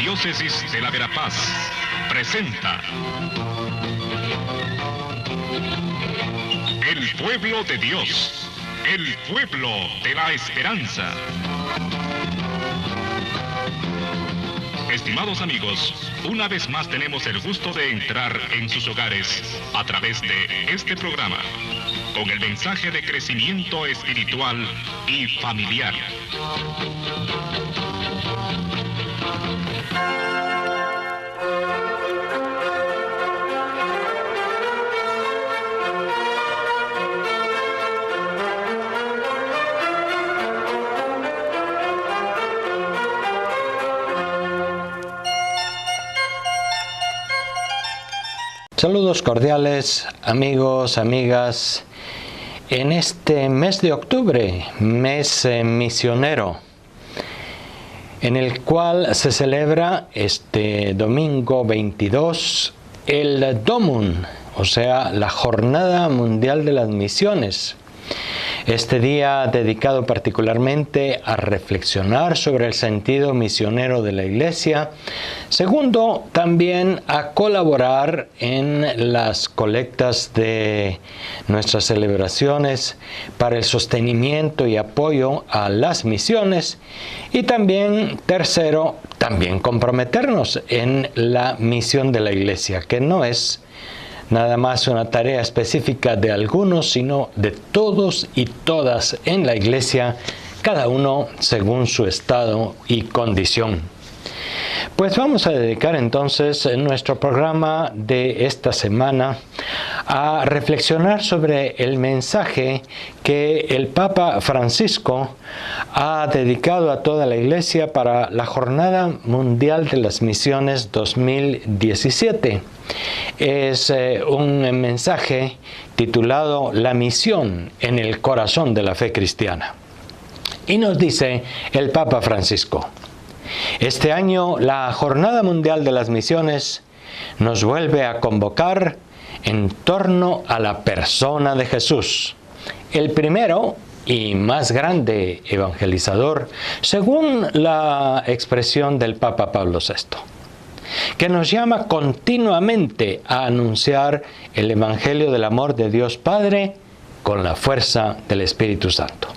Arquidiócesis de la Verapaz presenta El Pueblo de Dios, el pueblo de la esperanza. Estimados amigos, una vez más tenemos el gusto de entrar en sus hogares a través de este programa, con el mensaje de crecimiento espiritual y familiar. Saludos cordiales, amigos, amigas. En este mes de octubre, mes misionero, en el cual se celebra este domingo 22 el DOMUN, o sea, la Jornada Mundial de las Misiones. Este día dedicado particularmente a reflexionar sobre el sentido misionero de la Iglesia. Segundo, también a colaborar en las colectas de nuestras celebraciones para el sostenimiento y apoyo a las misiones. Y también, tercero, también comprometernos en la misión de la Iglesia, que no es nada más una tarea específica de algunos, sino de todos y todas en la Iglesia, cada uno según su estado y condición. Pues vamos a dedicar entonces nuestro programa de esta semana a reflexionar sobre el mensaje que el Papa Francisco ha dedicado a toda la Iglesia para la Jornada Mundial de las Misiones 2017. Es un mensaje titulado La misión en el corazón de la fe cristiana. Y nos dice el Papa Francisco: este año la Jornada Mundial de las Misiones nos vuelve a convocar en torno a la persona de Jesús, el primero y más grande evangelizador, según la expresión del Papa Pablo VI, que nos llama continuamente a anunciar el Evangelio del amor de Dios Padre con la fuerza del Espíritu Santo.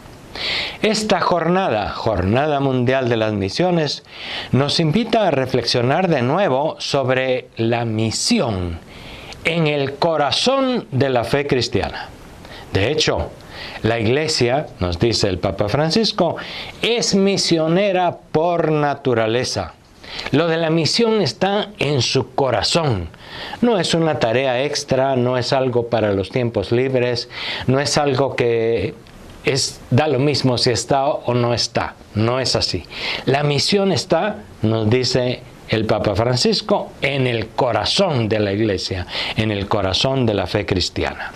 Esta Jornada Mundial de las Misiones, nos invita a reflexionar de nuevo sobre la misión en el corazón de la fe cristiana. De hecho, la Iglesia, nos dice el Papa Francisco, es misionera por naturaleza. Lo de la misión está en su corazón. No es una tarea extra, no es algo para los tiempos libres, no es algo que da lo mismo si está o no está. No es así. La misión está, nos dice el Papa Francisco, en el corazón de la Iglesia, en el corazón de la fe cristiana.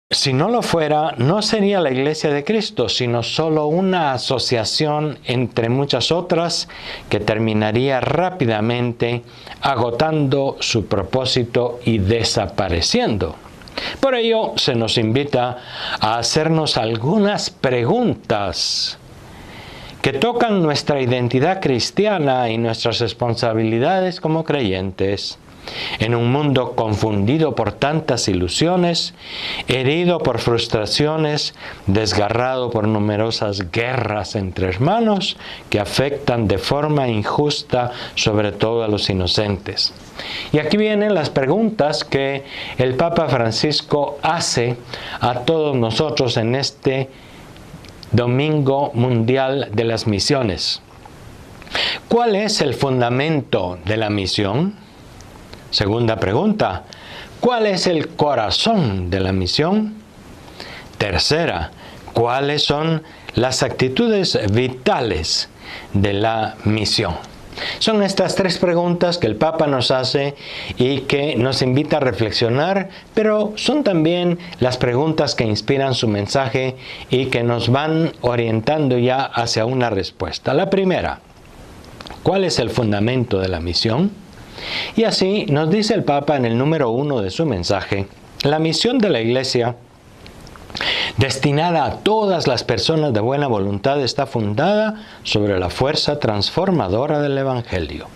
Si no lo fuera, no sería la Iglesia de Cristo, sino solo una asociación entre muchas otras que terminaría rápidamente agotando su propósito y desapareciendo. Por ello, se nos invita a hacernos algunas preguntas que tocan nuestra identidad cristiana y nuestras responsabilidades como creyentes. En un mundo confundido por tantas ilusiones, herido por frustraciones, desgarrado por numerosas guerras entre hermanos que afectan de forma injusta sobre todo a los inocentes. Y aquí vienen las preguntas que el Papa Francisco hace a todos nosotros en este Domingo Mundial de las Misiones. ¿Cuál es el fundamento de la misión? Segunda pregunta, ¿cuál es el corazón de la misión? Tercera, ¿cuáles son las actitudes vitales de la misión? Son estas tres preguntas que el Papa nos hace y que nos invita a reflexionar, pero son también las preguntas que inspiran su mensaje y que nos van orientando ya hacia una respuesta. La primera, ¿cuál es el fundamento de la misión? Y así nos dice el Papa en el número 1 de su mensaje: la misión de la Iglesia, destinada a todas las personas de buena voluntad, está fundada sobre la fuerza transformadora del Evangelio.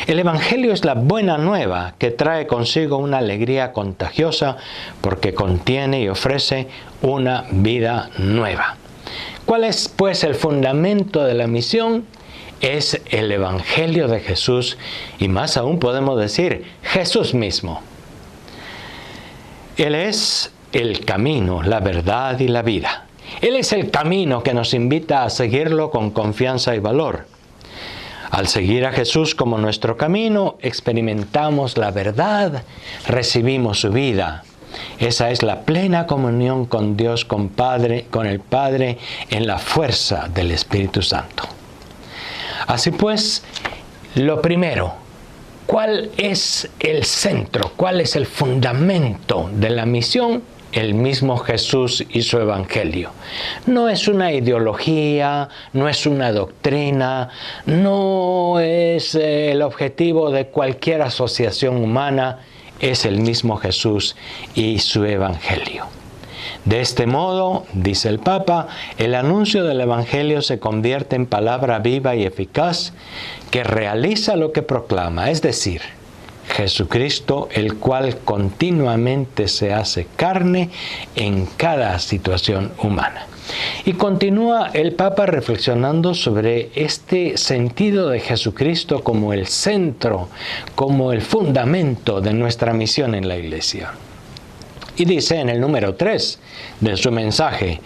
El Evangelio es la buena nueva que trae consigo una alegría contagiosa porque contiene y ofrece una vida nueva. ¿Cuál es, pues, el fundamento de la misión? Es el Evangelio de Jesús y más aún podemos decir Jesús mismo. Él es el camino, la verdad y la vida. Él es el camino que nos invita a seguirlo con confianza y valor. Al seguir a Jesús como nuestro camino, experimentamos la verdad, recibimos su vida. Esa es la plena comunión con Dios, con el Padre, en la fuerza del Espíritu Santo. Así pues, lo primero, ¿cuál es el centro? ¿Cuál es el fundamento de la misión? El mismo Jesús y su Evangelio. No es una ideología, no es una doctrina, no es el objetivo de cualquier asociación humana, es el mismo Jesús y su Evangelio. De este modo, dice el Papa, el anuncio del Evangelio se convierte en palabra viva y eficaz que realiza lo que proclama, es decir, Jesucristo, el cual continuamente se hace carne en cada situación humana. Y continúa el Papa reflexionando sobre este sentido de Jesucristo como el centro, como el fundamento de nuestra misión en la Iglesia. Y dice en el número 3 de su mensaje,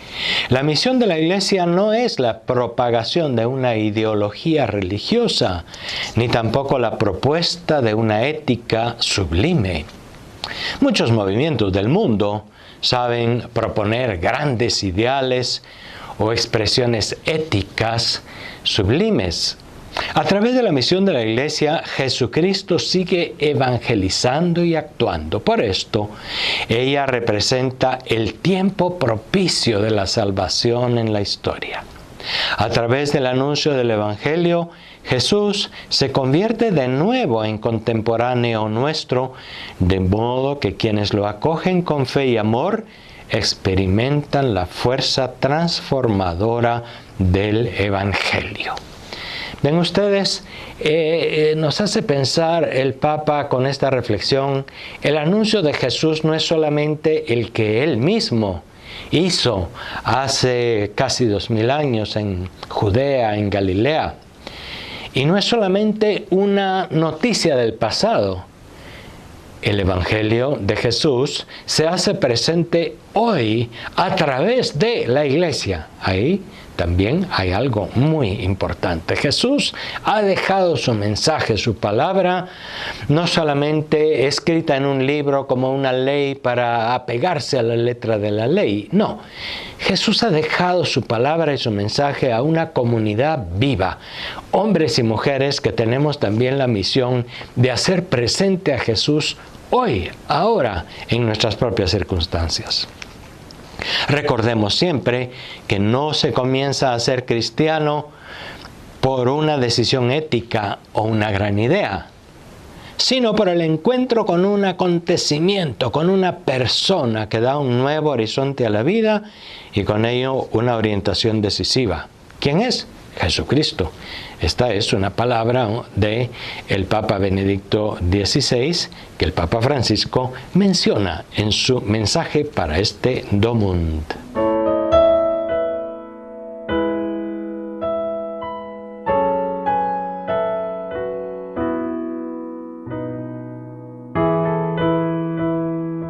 la misión de la Iglesia no es la propagación de una ideología religiosa, ni tampoco la propuesta de una ética sublime. Muchos movimientos del mundo saben proponer grandes ideales o expresiones éticas sublimes. A través de la misión de la Iglesia, Jesucristo sigue evangelizando y actuando. Por esto, ella representa el tiempo propicio de la salvación en la historia. A través del anuncio del Evangelio, Jesús se convierte de nuevo en contemporáneo nuestro, de modo que quienes lo acogen con fe y amor experimentan la fuerza transformadora del Evangelio. Ven ustedes, nos hace pensar el Papa con esta reflexión, el anuncio de Jesús no es solamente el que Él mismo hizo hace casi 2000 años en Judea, en Galilea, y no es solamente una noticia del pasado. El Evangelio de Jesús se hace presente hoy a través de la Iglesia. Ahí también hay algo muy importante. Jesús ha dejado su mensaje, su palabra, no solamente escrita en un libro como una ley para apegarse a la letra de la ley. No, Jesús ha dejado su palabra y su mensaje a una comunidad viva, hombres y mujeres que tenemos también la misión de hacer presente a Jesús hoy, ahora, en nuestras propias circunstancias. Recordemos siempre que no se comienza a ser cristiano por una decisión ética o una gran idea, sino por el encuentro con un acontecimiento, con una persona que da un nuevo horizonte a la vida y con ello una orientación decisiva. ¿Quién es? Jesucristo. Esta es una palabra del Papa Benedicto XVI que el Papa Francisco menciona en su mensaje para este Domund.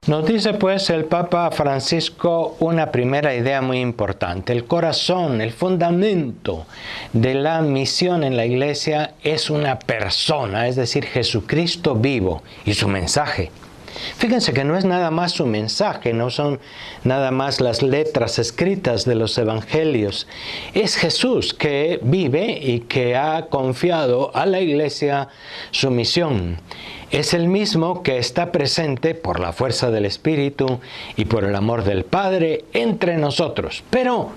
Nos dice pues el Papa Francisco una primera idea muy importante. El corazón, el fundamento de la misión en la Iglesia es una persona, es decir, Jesucristo vivo y su mensaje. Fíjense que no es nada más su mensaje, no son nada más las letras escritas de los evangelios. Es Jesús que vive y que ha confiado a la Iglesia su misión. Es el mismo que está presente por la fuerza del Espíritu y por el amor del Padre entre nosotros, pero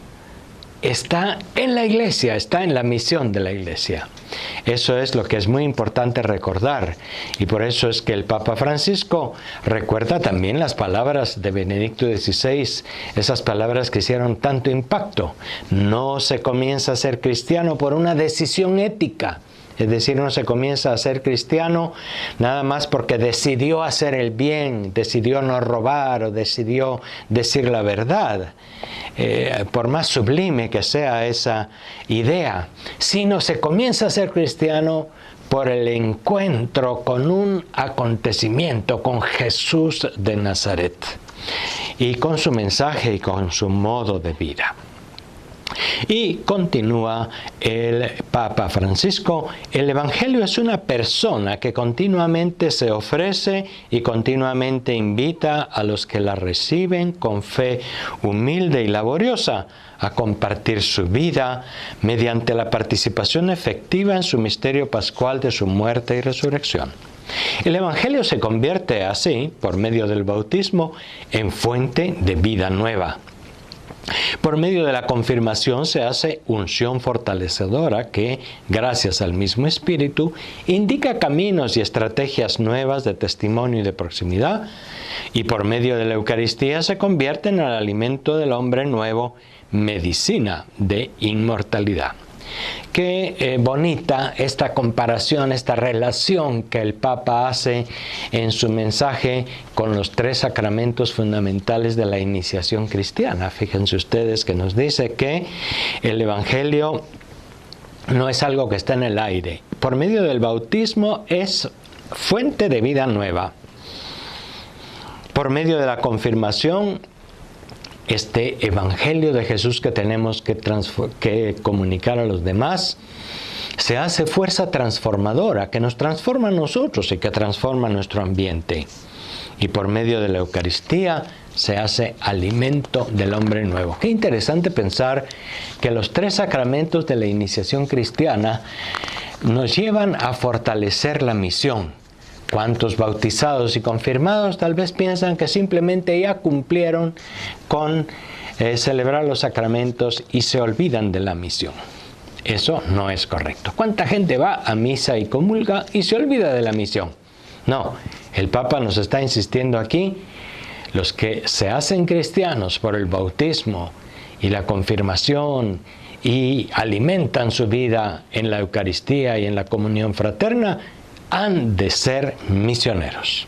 está en la Iglesia, está en la misión de la Iglesia. Eso es lo que es muy importante recordar, y por eso es que el Papa Francisco recuerda también las palabras de Benedicto XVI, esas palabras que hicieron tanto impacto. No se comienza a ser cristiano por una decisión ética, Es decir, no se comienza a ser cristiano nada más porque decidió hacer el bien, decidió no robar o decidió decir la verdad, por más sublime que sea esa idea, sino se comienza a ser cristiano por el encuentro con un acontecimiento, con Jesús de Nazaret, y con su mensaje y con su modo de vida. Y continúa el Papa Francisco: el Evangelio es una persona que continuamente se ofrece y continuamente invita a los que la reciben con fe humilde y laboriosa a compartir su vida mediante la participación efectiva en su misterio pascual de su muerte y resurrección. El Evangelio se convierte así, por medio del bautismo, en fuente de vida nueva. Por medio de la confirmación se hace unción fortalecedora que, gracias al mismo Espíritu, indica caminos y estrategias nuevas de testimonio y de proximidad, y por medio de la Eucaristía se convierte en el alimento del hombre nuevo, medicina de inmortalidad. Qué bonita esta comparación, esta relación que el Papa hace en su mensaje con los 3 sacramentos fundamentales de la iniciación cristiana. Fíjense ustedes que nos dice que el Evangelio no es algo que está en el aire. Por medio del bautismo es fuente de vida nueva. Por medio de la confirmación, este Evangelio de Jesús que tenemos que comunicar a los demás se hace fuerza transformadora, que nos transforma a nosotros y que transforma nuestro ambiente. Y por medio de la Eucaristía se hace alimento del hombre nuevo. Qué interesante pensar que los 3 sacramentos de la iniciación cristiana nos llevan a fortalecer la misión. ¿Cuántos bautizados y confirmados tal vez piensan que simplemente ya cumplieron con celebrar los sacramentos y se olvidan de la misión? Eso no es correcto. ¿Cuánta gente va a misa y comulga y se olvida de la misión? No, el Papa nos está insistiendo aquí: los que se hacen cristianos por el bautismo y la confirmación y alimentan su vida en la Eucaristía y en la comunión fraterna, han de ser misioneros.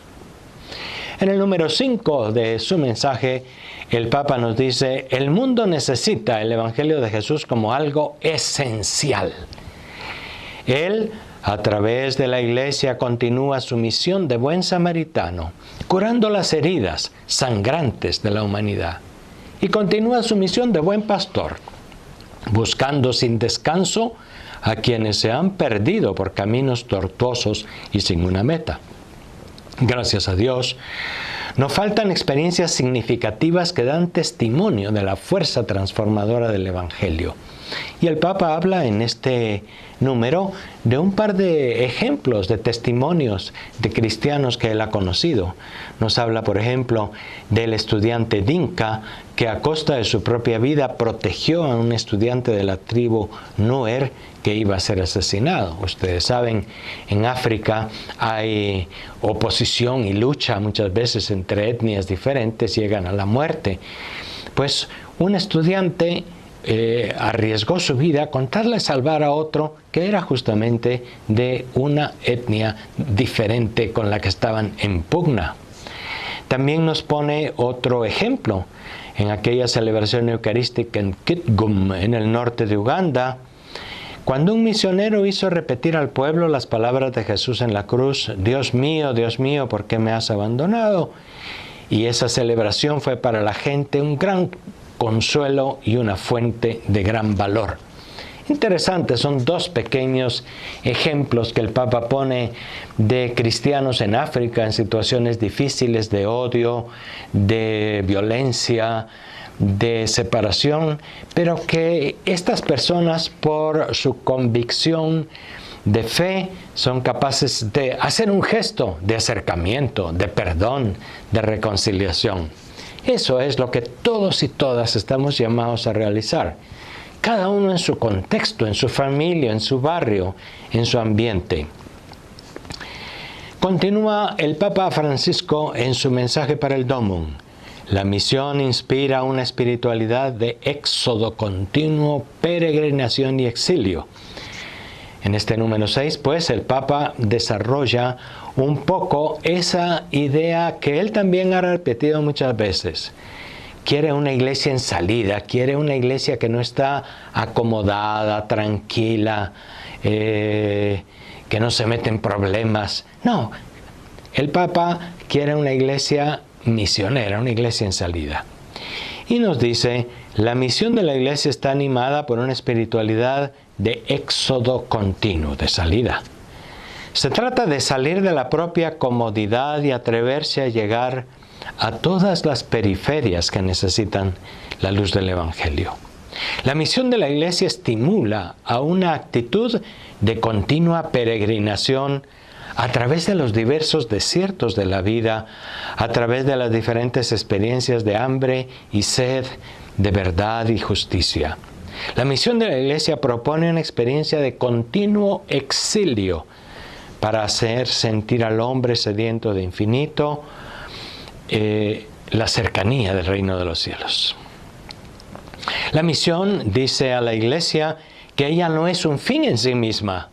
En el número 5 de su mensaje, el Papa nos dice: el mundo necesita el Evangelio de Jesús como algo esencial. Él, a través de la Iglesia, continúa su misión de buen samaritano, curando las heridas sangrantes de la humanidad. Y continúa su misión de buen pastor, buscando sin descanso a quienes se han perdido por caminos tortuosos y sin una meta. Gracias a Dios, nos faltan experiencias significativas que dan testimonio de la fuerza transformadora del Evangelio. Y el Papa habla en este número de un par de ejemplos, de testimonios de cristianos que él ha conocido. Nos habla, por ejemplo, del estudiante Dinka, que a costa de su propia vida protegió a un estudiante de la tribu Nuer que iba a ser asesinado. Ustedes saben, en África hay oposición y lucha muchas veces entre etnias diferentes, llegan a la muerte. Pues un estudiante arriesgó su vida con tal de salvar a otro que era justamente de una etnia diferente con la que estaban en pugna. También nos pone otro ejemplo en aquella celebración eucarística en Kitgum, en el norte de Uganda, cuando un misionero hizo repetir al pueblo las palabras de Jesús en la cruz: Dios mío, ¿por qué me has abandonado? Y esa celebración fue para la gente un gran consuelo y una fuente de gran valor. Interesante, son 2 pequeños ejemplos que el Papa pone de cristianos en África en situaciones difíciles de odio, de violencia, de separación, pero que estas personas, por su convicción de fe, son capaces de hacer un gesto de acercamiento, de perdón, de reconciliación. Eso es lo que todos y todas estamos llamados a realizar, cada uno en su contexto, en su familia, en su barrio, en su ambiente. Continúa el Papa Francisco en su mensaje para el Domum. La misión inspira una espiritualidad de éxodo continuo, peregrinación y exilio. En este número 6, pues, el Papa desarrolla un poco esa idea que él también ha repetido muchas veces. Quiere una iglesia en salida, quiere una iglesia que no está acomodada, tranquila, que no se mete en problemas. No, el Papa quiere una iglesia misionera, una iglesia en salida. Y nos dice, la misión de la iglesia está animada por una espiritualidad de éxodo continuo, de salida. Se trata de salir de la propia comodidad y atreverse a llegar a todas las periferias que necesitan la luz del Evangelio. La misión de la iglesia estimula a una actitud de continua peregrinación a través de los diversos desiertos de la vida, a través de las diferentes experiencias de hambre y sed, de verdad y justicia. La misión de la iglesia propone una experiencia de continuo exilio para hacer sentir al hombre sediento de infinito la cercanía del reino de los cielos. La misión dice a la iglesia que ella no es un fin en sí misma,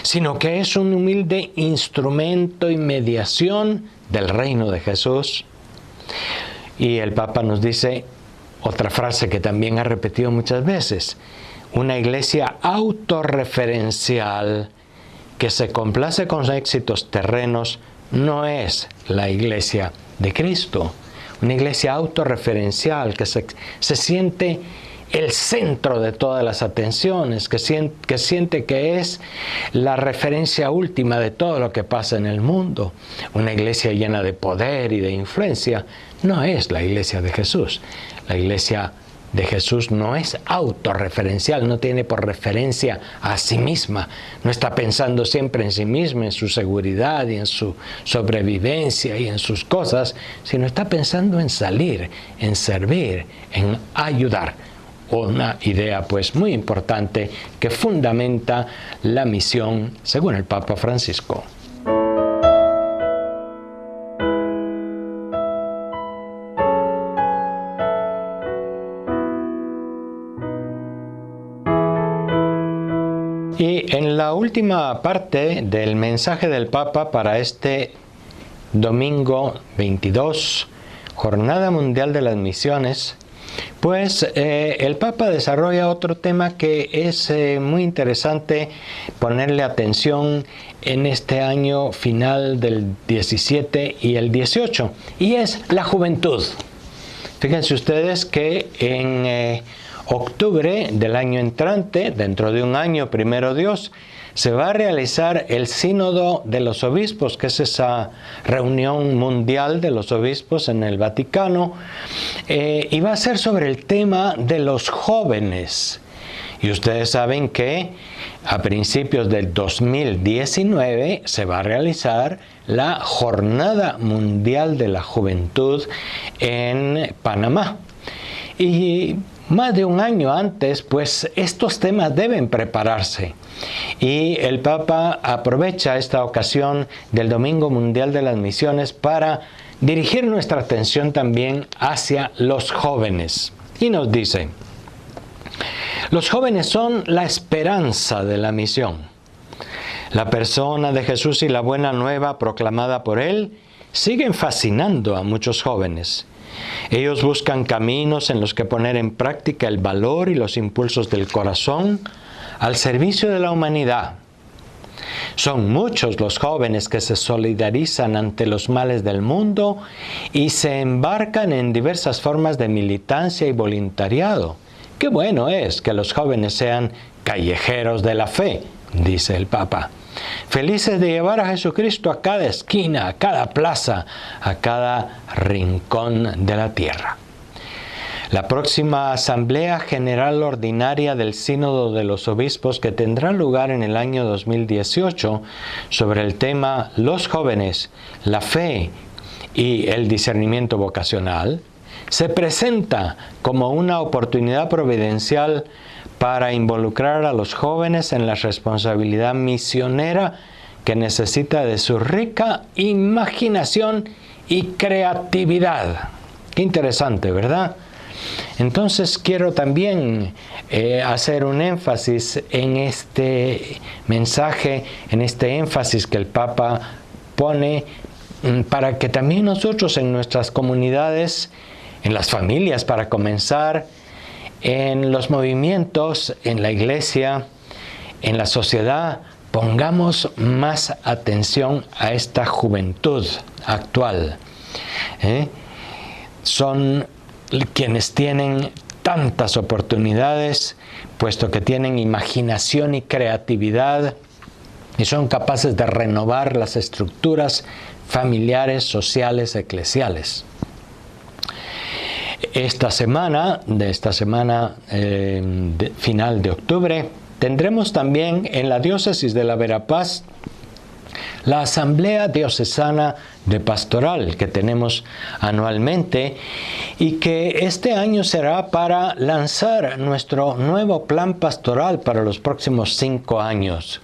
sino que es un humilde instrumento y mediación del reino de Jesús. Y el Papa nos dice otra frase que también ha repetido muchas veces: una iglesia autorreferencial que se complace con éxitos terrenos no es la iglesia de Cristo. Una iglesia autorreferencial que se siente el centro de todas las atenciones, que siente que es la referencia última de todo lo que pasa en el mundo. Una iglesia llena de poder y de influencia no es la iglesia de Jesús. La iglesia de Jesús no es autorreferencial, no tiene por referencia a sí misma, no está pensando siempre en sí misma, en su seguridad y en su sobrevivencia y en sus cosas, sino está pensando en salir, en servir, en ayudar. Una idea pues muy importante que fundamenta la misión según el Papa Francisco. Y en la última parte del mensaje del Papa para este domingo 22, Jornada Mundial de las Misiones, pues el Papa desarrolla otro tema que es muy interesante ponerle atención en este año final del 17 y el 18, y es la juventud. Fíjense ustedes que en octubre del año entrante, dentro de un año, primero Dios, se va a realizar el Sínodo de los Obispos, que es esa reunión mundial de los obispos en el Vaticano, y va a ser sobre el tema de los jóvenes. Y ustedes saben que a principios del 2019 se va a realizar la Jornada Mundial de la Juventud en Panamá. Y más de un año antes, pues estos temas deben prepararse. Y el Papa aprovecha esta ocasión del Domingo Mundial de las Misiones para dirigir nuestra atención también hacia los jóvenes. Y nos dice: los jóvenes son la esperanza de la misión. La persona de Jesús y la buena nueva proclamada por Él siguen fascinando a muchos jóvenes. Ellos buscan caminos en los que poner en práctica el valor y los impulsos del corazón al servicio de la humanidad. Son muchos los jóvenes que se solidarizan ante los males del mundo y se embarcan en diversas formas de militancia y voluntariado. Qué bueno es que los jóvenes sean callejeros de la fe, dice el Papa. Felices de llevar a Jesucristo a cada esquina, a cada plaza, a cada rincón de la tierra. La próxima Asamblea General Ordinaria del Sínodo de los Obispos, que tendrá lugar en el año 2018, sobre el tema Los jóvenes, la fe y el discernimiento vocacional, se presenta como una oportunidad providencial para involucrar a los jóvenes en la responsabilidad misionera que necesita de su rica imaginación y creatividad. Qué interesante, ¿verdad? Entonces quiero también hacer un énfasis en este mensaje, en este énfasis que el Papa pone para que también nosotros en nuestras comunidades, en las familias para comenzar, en los movimientos, en la iglesia, en la sociedad, pongamos más atención a esta juventud actual. Son quienes tienen tantas oportunidades, puesto que tienen imaginación y creatividad y son capaces de renovar las estructuras familiares, sociales, eclesiales. Esta semana final de octubre, tendremos también en la diócesis de la Verapaz la Asamblea Diocesana de Pastoral que tenemos anualmente y que este año será para lanzar nuestro nuevo plan pastoral para los próximos 5 años.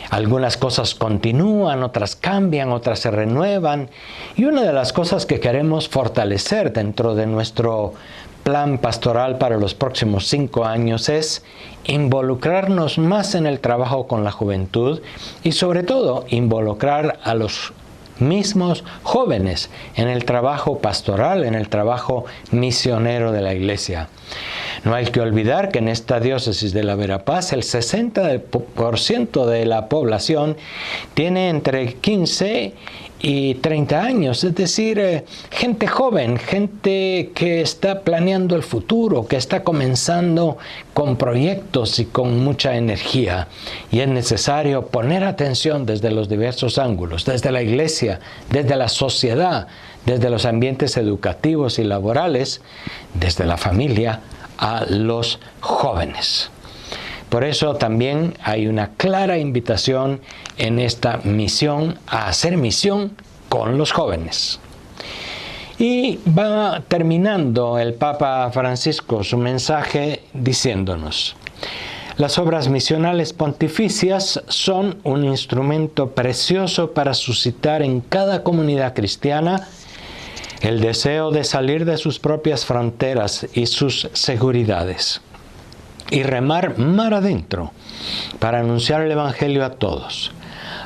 Algunas cosas continúan, otras cambian, otras se renuevan. Y una de las cosas que queremos fortalecer dentro de nuestro plan pastoral para los próximos 5 años es involucrarnos más en el trabajo con la juventud y sobre todo involucrar a los mismos jóvenes en el trabajo pastoral, en el trabajo misionero de la Iglesia. No hay que olvidar que en esta diócesis de la Verapaz el 60% de la población tiene entre 15 y 30 años, es decir, gente joven, gente que está planeando el futuro, que está comenzando con proyectos y con mucha energía. Y es necesario poner atención desde los diversos ángulos, desde la iglesia, desde la sociedad, desde los ambientes educativos y laborales, desde la familia, a los jóvenes. Por eso también hay una clara invitación en esta misión a hacer misión con los jóvenes. Y va terminando el Papa Francisco su mensaje diciéndonos: las obras misionales pontificias son un instrumento precioso para suscitar en cada comunidad cristiana el deseo de salir de sus propias fronteras y sus seguridades y remar mar adentro para anunciar el Evangelio a todos,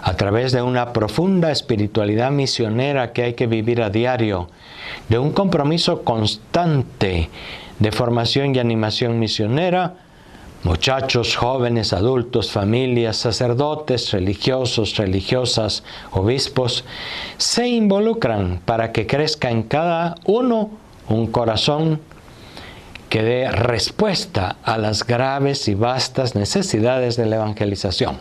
a través de una profunda espiritualidad misionera que hay que vivir a diario, de un compromiso constante de formación y animación misionera. Muchachos, jóvenes, adultos, familias, sacerdotes, religiosos, religiosas, obispos, se involucran para que crezca en cada uno un corazón que dé respuesta a las graves y vastas necesidades de la evangelización.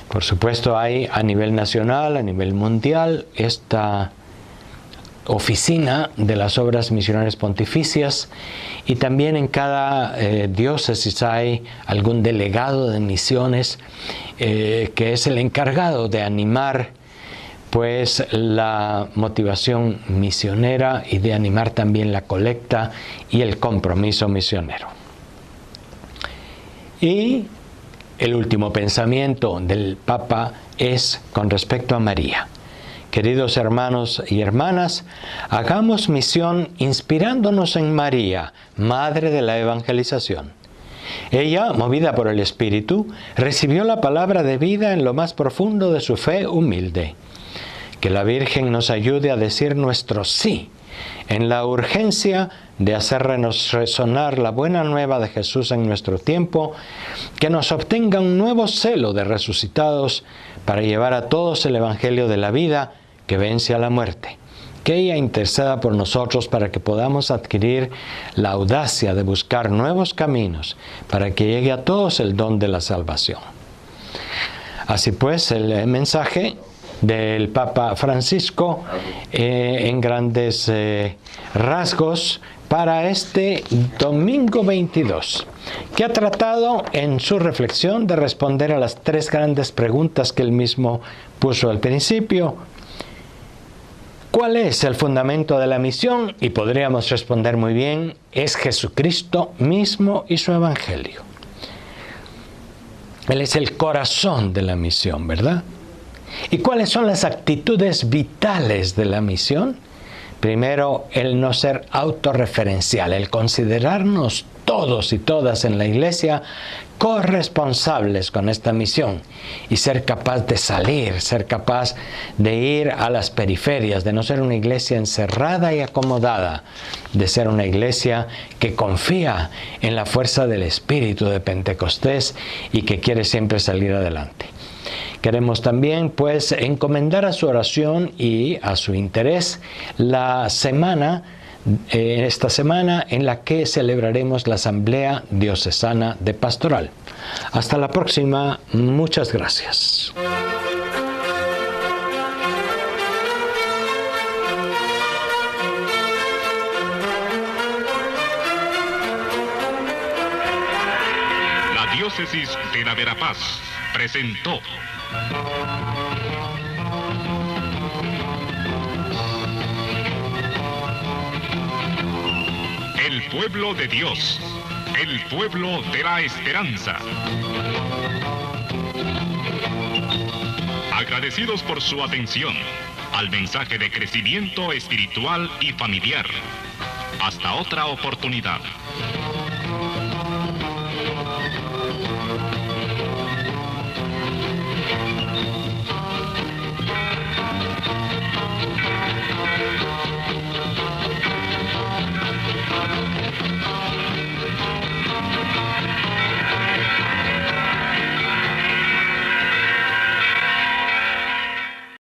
Por supuesto, hay a nivel nacional, a nivel mundial, esta oficina de las obras misionales pontificias, y también en cada diócesis hay algún delegado de misiones que es el encargado de animar pues la motivación misionera y de animar también la colecta y el compromiso misionero. Y el último pensamiento del Papa es con respecto a María. Queridos hermanos y hermanas, hagamos misión inspirándonos en María, Madre de la Evangelización. Ella, movida por el Espíritu, recibió la palabra de vida en lo más profundo de su fe humilde. Que la Virgen nos ayude a decir nuestro sí en la urgencia de hacernos resonar la buena nueva de Jesús en nuestro tiempo, que nos obtenga un nuevo celo de resucitados para llevar a todos el Evangelio de la vida que vence a la muerte. Que ella interceda por nosotros para que podamos adquirir la audacia de buscar nuevos caminos para que llegue a todos el don de la salvación. Así pues, el mensaje del Papa Francisco en grandes rasgos para este domingo 22, que ha tratado en su reflexión de responder a las 3 grandes preguntas que él mismo puso al principio. ¿Cuál es el fundamento de la misión? Y podríamos responder muy bien, es Jesucristo mismo y su Evangelio. Él es el corazón de la misión, ¿verdad? ¿Y cuáles son las actitudes vitales de la misión? Primero, el no ser autorreferencial, el considerarnos todos y todas en la iglesia corresponsables con esta misión y ser capaz de salir, ser capaz de ir a las periferias, de no ser una iglesia encerrada y acomodada, de ser una iglesia que confía en la fuerza del Espíritu de Pentecostés y que quiere siempre salir adelante. Queremos también, pues, encomendar a su oración y a su interés esta semana en la que celebraremos la Asamblea Diocesana de Pastoral. Hasta la próxima. Muchas gracias. La Diócesis de la Verapaz presentó El pueblo de Dios, el pueblo de la esperanza. Agradecidos por su atención al mensaje de crecimiento espiritual y familiar. Hasta otra oportunidad.